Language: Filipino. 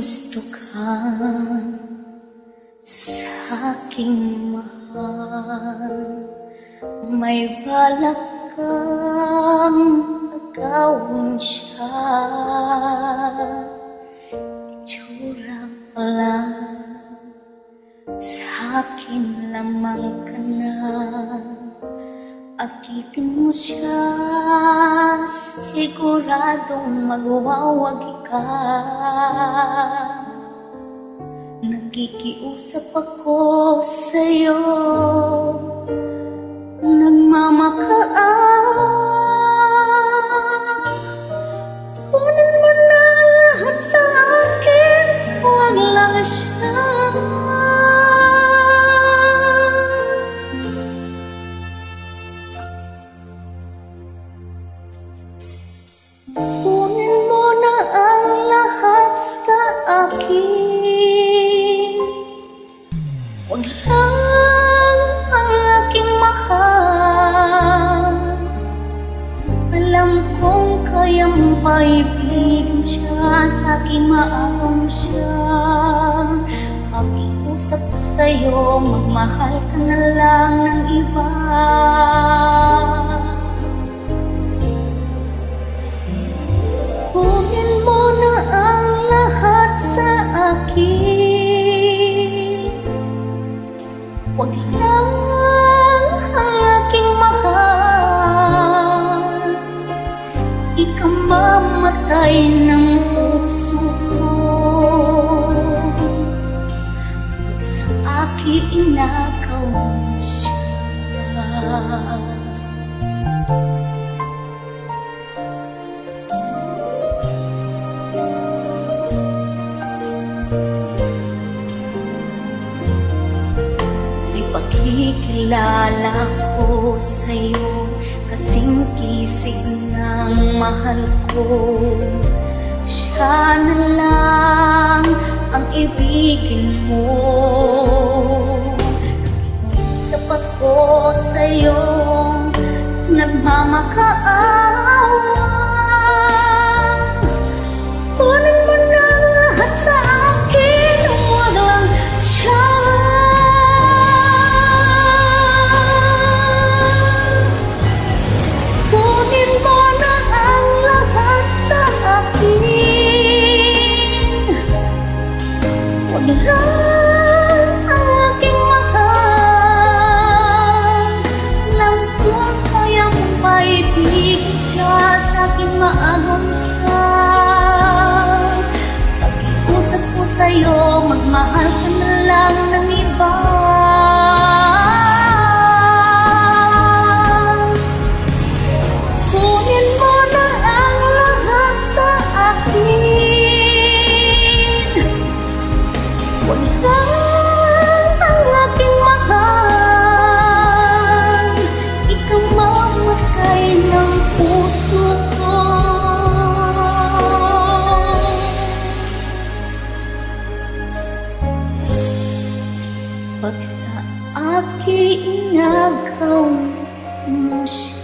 gusto ka sa aking mahal, may balak kang agawin siya. Itsura pa lang, sa akin lamang ka na. Akitin mo siya, siguradong magwawagi ka. Nakikiusap ako sa'yo, nagmamakaan. Kunin mo na lahat sa akin, huwag lang siya. Kunin mo na ang lahat sa akin, huwag lang ang aking mahal. Alam kong kaya mong paibigin siya, sa akin maaaw siya. Pakiusap ko sa'yo, magmahal ka na lang ng iba. Kunin mo na ang lahat sa akin, huwag lang ang aking mahal. Ikamamatay ng puso ko, huwag sa akin inakaw mo siya. Ipakikilala ko sa'yo, kasing kisig ng mahal ko. Siya na lang ang ibigin mo. Nakikiusap ako sa'yo, nagmamakaawa. Kunin mo na lahat sa akin, huwag lang siya. Kunin mo na ang lahat sa akin, huwag lang ang aking mahal. Alam kong kaya mong paibigin siya, sa akin maagom siya. Pag-iusap ko sa'yo, magmahal ka na lang ng iba. Kunin mo na ang lahat sa akin, huwag lang ang aking mahal. Ikamamatay ng puso ko, pag sa akin inagaw mo siya.